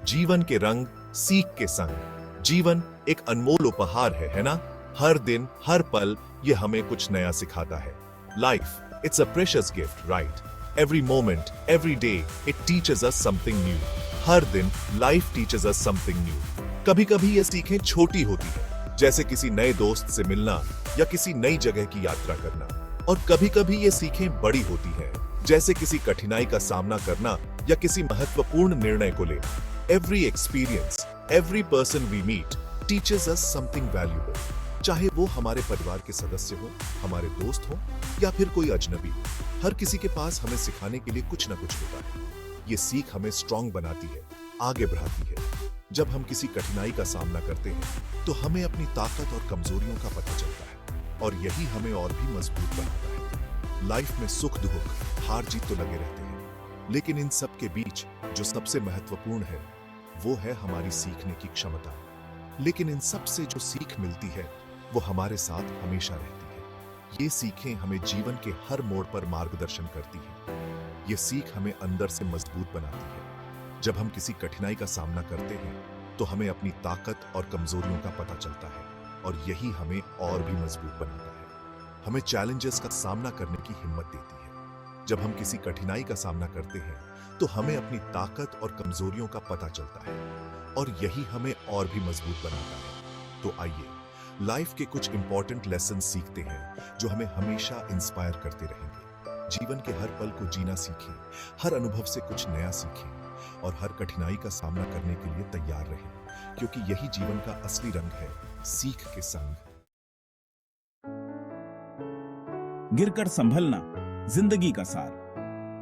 जीवन के रंग सीख के संग। जीवन एक अनमोल उपहार है ना? हर दिन हर पल ये हमें कुछ नया सिखाता है। Life it's a precious gift, right? Every moment, every day it teaches us something new. हर दिन life teaches us something new. कभी कभी ये सीखें छोटी होती है, जैसे किसी नए दोस्त से मिलना या किसी नई जगह की यात्रा करना। और कभी कभी ये सीखें बड़ी होती है, जैसे किसी कठिनाई का सामना करना या किसी महत्वपूर्ण निर्णय को लेना। Every experience, every person we meet teaches us something valuable. चाहे वो हमारे परिवार के सदस्य हो, हमारे दोस्त हो या फिर कोई अजनबी, हर किसी के पास हमें सिखाने के लिए कुछ ना कुछ होता है। ये सीख हमें स्ट्रांग बनाती है, आगे बढ़ाती है। जब हम किसी कठिनाई का सामना करते हैं तो हमें अपनी ताकत और कमजोरियों का पता चलता है, और यही हमें और भी मजबूत बनाता है। लाइफ में सुख दुख, हार जीत तो लगे रहते हैं, लेकिन इन सब के बीच जो सबसे महत्वपूर्ण है वो है हमारी सीखने की क्षमता। लेकिन इन सब से जो सीख मिलती है वो हमारे साथ हमेशा रहती है। ये सीखें हमें जीवन के हर मोड़ पर मार्गदर्शन करती है। ये सीख हमें अंदर से मजबूत बनाती है। जब हम किसी कठिनाई का सामना करते हैं तो हमें अपनी ताकत और कमजोरियों का पता चलता है, और यही हमें और भी मजबूत बनाता है। हमें चैलेंजेस का सामना करने की हिम्मत देती है। जब हम किसी कठिनाई का सामना करते हैं तो हमें अपनी ताकत और कमजोरियों का पता चलता है, और यही हमें और भी मजबूत बनाता है। तो आइए लाइफ के कुछ इंपॉर्टेंट लेसन सीखते हैं जो हमें हमेशा इंस्पायर करते रहेंगे। जीवन के हर पल को जीना सीखें, हर अनुभव से कुछ नया सीखें और हर कठिनाई का सामना करने के लिए तैयार रहें, क्योंकि यही जीवन का असली रंग है, सीख के संग। गिरकर संभलना जिंदगी का सार।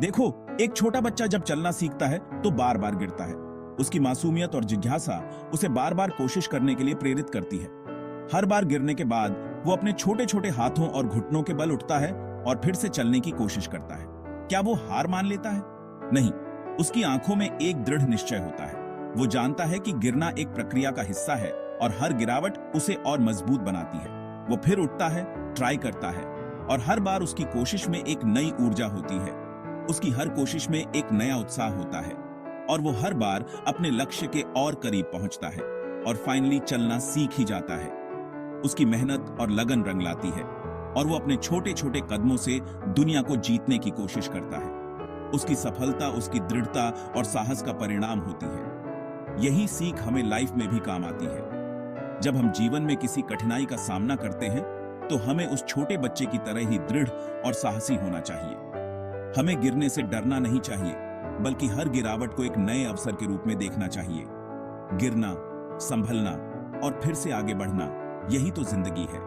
देखो, एक छोटा बच्चा जब चलना सीखता है तो बार बार गिरता है। उसकी मासूमियत और जिज्ञासा उसे बार बार कोशिश करने के लिए प्रेरित करती है। हर बार गिरने के बाद वो अपने छोटे छोटे हाथों और घुटनों के बल उठता है और फिर से चलने की कोशिश करता है। क्या वो हार मान लेता है? नहीं, उसकी आंखों में एक दृढ़ निश्चय होता है। वो जानता है कि गिरना एक प्रक्रिया का हिस्सा है और हर गिरावट उसे और मजबूत बनाती है। वो फिर उठता है, ट्राई करता है, और हर बार उसकी कोशिश में एक नई ऊर्जा होती है। उसकी हर कोशिश में एक नया उत्साह होता है और वो हर बार अपने लक्ष्य के और करीब पहुंचता है और फाइनली चलना सीख ही जाता है। उसकी मेहनत और लगन रंग लाती है और वो अपने छोटे छोटे कदमों से दुनिया को जीतने की कोशिश करता है। उसकी सफलता उसकी दृढ़ता और साहस का परिणाम होती है। यही सीख हमें लाइफ में भी काम आती है। जब हम जीवन में किसी कठिनाई का सामना करते हैं तो हमें उस छोटे बच्चे की तरह ही दृढ़ और साहसी होना चाहिए। हमें गिरने से डरना नहीं चाहिए, बल्कि हर गिरावट को एक नए अवसर के रूप में देखना चाहिए। गिरना, संभलना और फिर से आगे बढ़ना, यही तो जिंदगी है।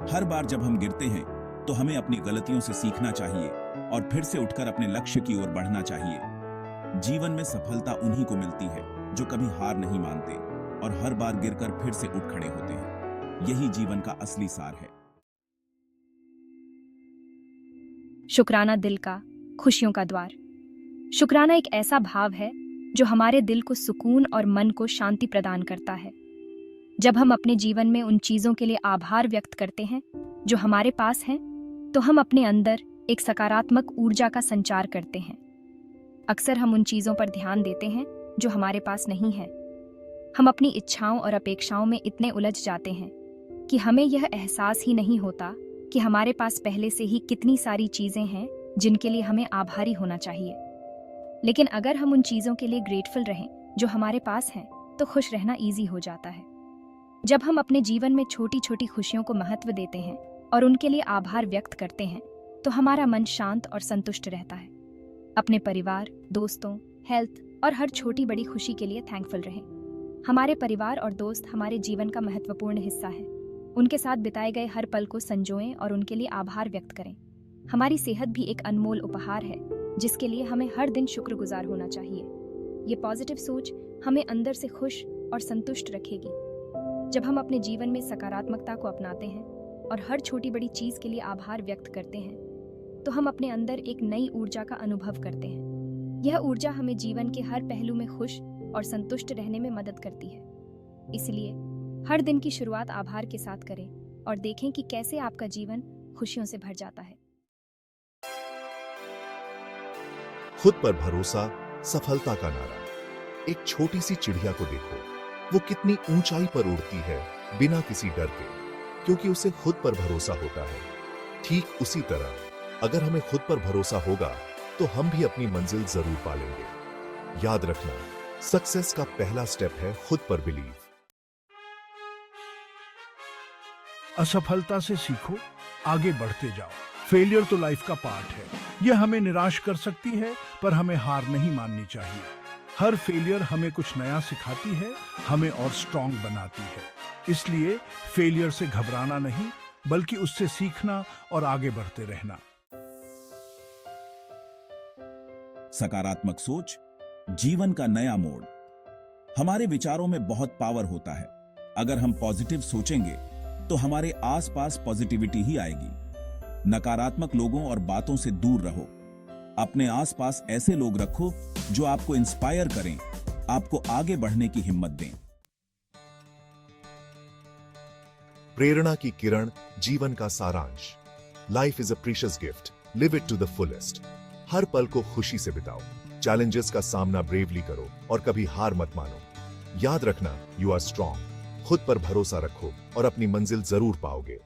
हर बार जब हम गिरते हैं तो हमें अपनी गलतियों से सीखना चाहिए और फिर से उठकर अपने लक्ष्य की ओर बढ़ना चाहिए। जीवन में सफलता उन्हीं को मिलती है जो कभी हार नहीं मानते और हर बार गिरकर फिर से उठ खड़े होते हैं। यही जीवन का असली सार है। शुक्राना दिल का, खुशियों का द्वार। शुक्राना एक ऐसा भाव है जो हमारे दिल को सुकून और मन को शांति प्रदान करता है। जब हम अपने जीवन में उन चीज़ों के लिए आभार व्यक्त करते हैं जो हमारे पास हैं, तो हम अपने अंदर एक सकारात्मक ऊर्जा का संचार करते हैं। अक्सर हम उन चीज़ों पर ध्यान देते हैं जो हमारे पास नहीं है। हम अपनी इच्छाओं और अपेक्षाओं में इतने उलझ जाते हैं कि हमें यह एहसास ही नहीं होता कि हमारे पास पहले से ही कितनी सारी चीज़ें हैं जिनके लिए हमें आभारी होना चाहिए। लेकिन अगर हम उन चीज़ों के लिए ग्रेटफुल रहें जो हमारे पास हैं, तो खुश रहना ईजी हो जाता है। जब हम अपने जीवन में छोटी छोटी खुशियों को महत्व देते हैं और उनके लिए आभार व्यक्त करते हैं, तो हमारा मन शांत और संतुष्ट रहता है। अपने परिवार, दोस्तों, हेल्थ और हर छोटी बड़ी खुशी के लिए थैंकफुल रहें। हमारे परिवार और दोस्त हमारे जीवन का महत्वपूर्ण हिस्सा है। उनके साथ बिताए गए हर पल को संजोएं और उनके लिए आभार व्यक्त करें। हमारी सेहत भी एक अनमोल उपहार है जिसके लिए हमें हर दिन शुक्रगुजार होना चाहिए। ये पॉजिटिव सोच हमें अंदर से खुश और संतुष्ट रखेगी। जब हम अपने जीवन में सकारात्मकता को अपनाते हैं और हर छोटी बड़ी चीज़ के लिए आभार व्यक्त करते हैं, तो हम अपने अंदर एक नई ऊर्जा का अनुभव करते हैं। यह ऊर्जा हमें जीवन के हर पहलू में खुश और संतुष्ट रहने में मदद करती है। इसलिए हर दिन की शुरुआत आभार के साथ करें और देखें कि कैसे आपका जीवन खुशियों से भर जाता है। खुद पर भरोसा, सफलता का नारा। एक छोटी सी चिड़िया को देखो, वो कितनी ऊंचाई पर उड़ती है बिना किसी डर के, क्योंकि उसे खुद पर भरोसा होता है। ठीक उसी तरह अगर हमें खुद पर भरोसा होगा तो हम भी अपनी मंजिल जरूर पालेंगे। याद रखना, सक्सेस का पहला स्टेप है खुद पर बिलीव। असफलता से सीखो, आगे बढ़ते जाओ। फेलियर तो लाइफ का पार्ट है। यह हमें निराश कर सकती है, पर हमें हार नहीं माननी चाहिए। हर फेलियर हमें कुछ नया सिखाती है, हमें और स्ट्रांग बनाती है। इसलिए फेलियर से घबराना नहीं, बल्कि उससे सीखना और आगे बढ़ते रहना। सकारात्मक सोच, जीवन का नया मोड़। हमारे विचारों में बहुत पावर होता है। अगर हम पॉजिटिव सोचेंगे तो हमारे आसपास पॉजिटिविटी ही आएगी। नकारात्मक लोगों और बातों से दूर रहो। अपने आसपास ऐसे लोग रखो जो आपको इंस्पायर करें, आपको आगे बढ़ने की हिम्मत दें। प्रेरणा की किरण, जीवन का सारांश। Life is a precious gift, live it to the fullest. हर पल को खुशी से बिताओ, चैलेंजेस का सामना ब्रेवली करो और कभी हार मत मानो। याद रखना, यू आर स्ट्रांग। खुद पर भरोसा रखो और अपनी मंजिल जरूर पाओगे।